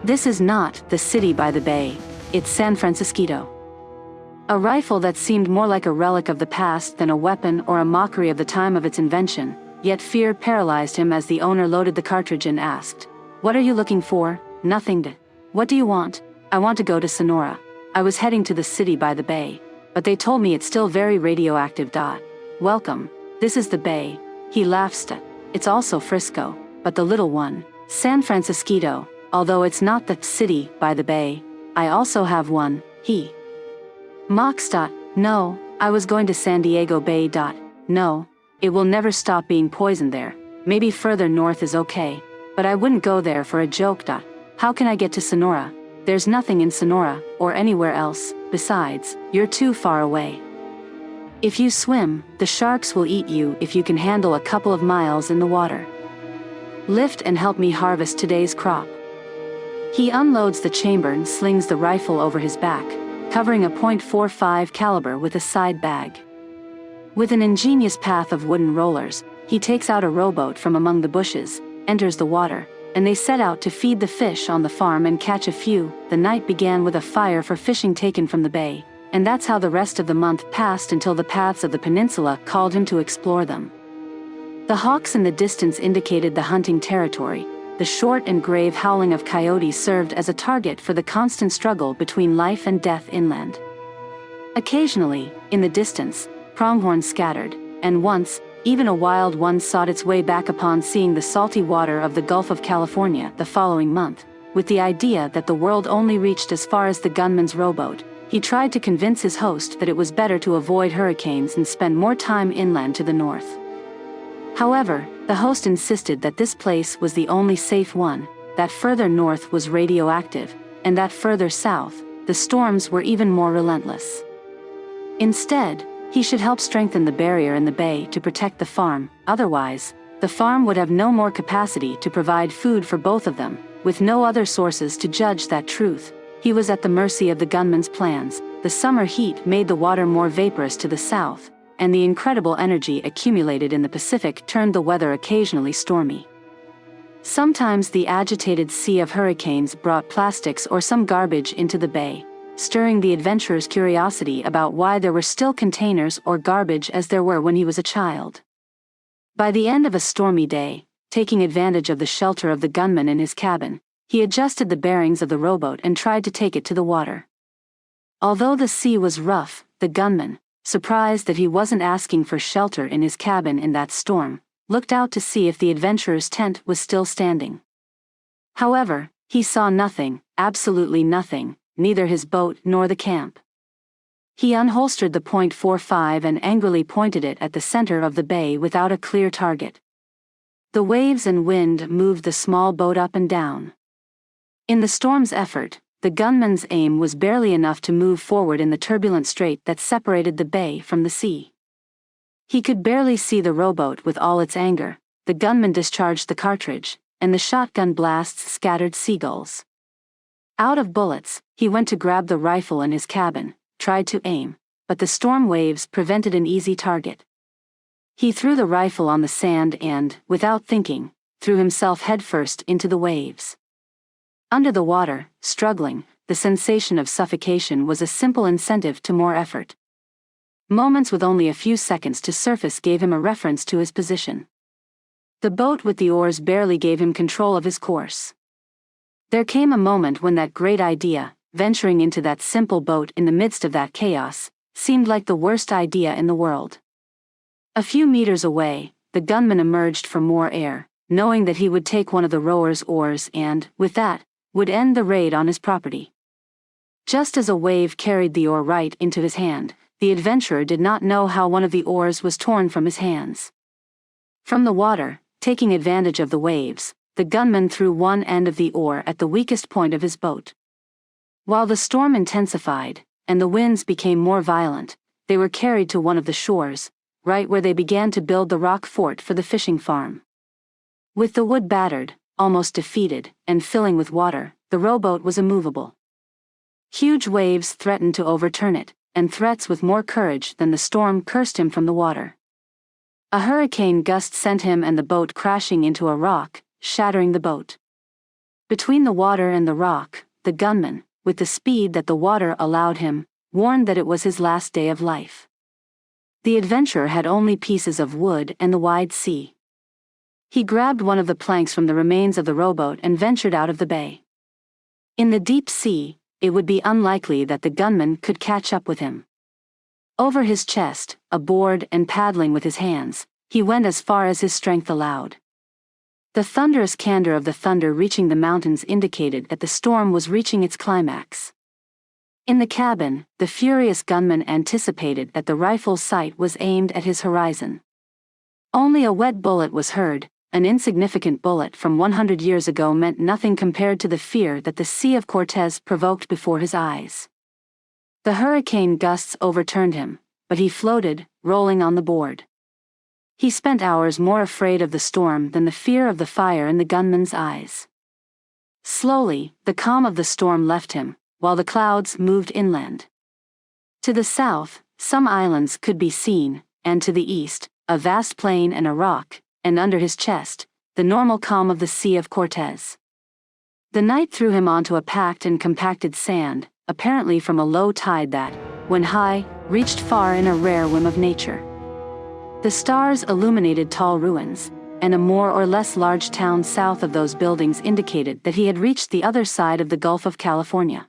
This is not the city by the bay, it's San Francisquito. A rifle that seemed more like a relic of the past than a weapon or a mockery of the time of its invention, yet fear paralyzed him as the owner loaded the cartridge and asked, "What are you looking for?" "Nothing. What do you want?" "I want to go to Sonora. I was heading to the city by the bay, but they told me it's still very radioactive. Welcome, this is the bay." He laughs. "It's also Frisco, but the little one, San Francisquito, although it's not the city by the bay. I also have one," he mocks. "No, I was going to San Diego Bay. No, it will never stop being poisoned there. Maybe further north is okay, but I wouldn't go there for a joke. How can I get to Sonora? There's nothing in Sonora, or anywhere else. Besides, you're too far away. If you swim, the sharks will eat you if you can handle a couple of miles in the water. Lift and help me harvest today's crop." He unloads the chamber and slings the rifle over his back, covering a .45 caliber with a side bag. With an ingenious path of wooden rollers, he takes out a rowboat from among the bushes, enters the water, and they set out to feed the fish on the farm and catch a few. The night began with a fire for fishing taken from the bay, and that's how the rest of the month passed until the paths of the peninsula called him to explore them. The hawks in the distance indicated the hunting territory. The short and grave howling of coyotes served as a target for the constant struggle between life and death inland. Occasionally, in the distance, pronghorns scattered, and once, even a wild one sought its way back upon seeing the salty water of the Gulf of California the following month. With the idea that the world only reached as far as the gunman's rowboat, he tried to convince his host that it was better to avoid hurricanes and spend more time inland to the north. However, the host insisted that this place was the only safe one, that further north was radioactive, and that further south, the storms were even more relentless. Instead, he should help strengthen the barrier in the bay to protect the farm. Otherwise, the farm would have no more capacity to provide food for both of them. With no other sources to judge that truth, he was at the mercy of the gunman's plans. The summer heat made the water more vaporous to the south, and the incredible energy accumulated in the Pacific turned the weather occasionally stormy. Sometimes the agitated sea of hurricanes brought plastics or some garbage into the bay, stirring the adventurer's curiosity about why there were still containers or garbage as there were when he was a child. By the end of a stormy day, taking advantage of the shelter of the gunman in his cabin, he adjusted the bearings of the rowboat and tried to take it to the water. Although the sea was rough, the gunman, surprised that he wasn't asking for shelter in his cabin in that storm, looked out to see if the adventurer's tent was still standing. However, he saw nothing, absolutely nothing, neither his boat nor the camp. He unholstered the .45 and angrily pointed it at the center of the bay without a clear target. The waves and wind moved the small boat up and down. In the storm's effort, the gunman's aim was barely enough to move forward in the turbulent strait that separated the bay from the sea. He could barely see the rowboat with all its anger. The gunman discharged the cartridge, and the shotgun blasts scattered seagulls. Out of bullets, he went to grab the rifle in his cabin, tried to aim, but the storm waves prevented an easy target. He threw the rifle on the sand and, without thinking, threw himself headfirst into the waves. Under the water, struggling, the sensation of suffocation was a simple incentive to more effort. Moments with only a few seconds to surface gave him a reference to his position. The boat with the oars barely gave him control of his course. There came a moment when that great idea, venturing into that simple boat in the midst of that chaos, seemed like the worst idea in the world. A few meters away, the gunman emerged for more air, knowing that he would take one of the rower's oars and, with that, would end the raid on his property. Just as a wave carried the oar right into his hand, the adventurer did not know how one of the oars was torn from his hands. From the water, taking advantage of the waves, the gunman threw one end of the oar at the weakest point of his boat. While the storm intensified, and the winds became more violent, they were carried to one of the shores, right where they began to build the rock fort for the fishing farm. With the wood battered, almost defeated, and filling with water, the rowboat was immovable. Huge waves threatened to overturn it, and threats with more courage than the storm cursed him from the water. A hurricane gust sent him and the boat crashing into a rock, shattering the boat. Between the water and the rock, the gunman, with the speed that the water allowed him, warned that it was his last day of life. The adventurer had only pieces of wood and the wide sea. He grabbed one of the planks from the remains of the rowboat and ventured out of the bay. In the deep sea, it would be unlikely that the gunman could catch up with him. Over his chest, aboard and paddling with his hands, he went as far as his strength allowed. The thunderous candor of the thunder reaching the mountains indicated that the storm was reaching its climax. In the cabin, the furious gunman anticipated that the rifle's sight was aimed at his horizon. Only a wet bullet was heard. An insignificant bullet from 100 years ago meant nothing compared to the fear that the Sea of Cortez provoked before his eyes. The hurricane gusts overturned him, but he floated, rolling on the board. He spent hours more afraid of the storm than the fear of the fire in the gunman's eyes. Slowly, the calm of the storm left him, while the clouds moved inland. To the south, some islands could be seen, and to the east, a vast plain and a rock, and under his chest, the normal calm of the Sea of Cortez. The night threw him onto a packed and compacted sand, apparently from a low tide that, when high, reached far in a rare whim of nature. The stars illuminated tall ruins, and a more or less large town south of those buildings indicated that he had reached the other side of the Gulf of California.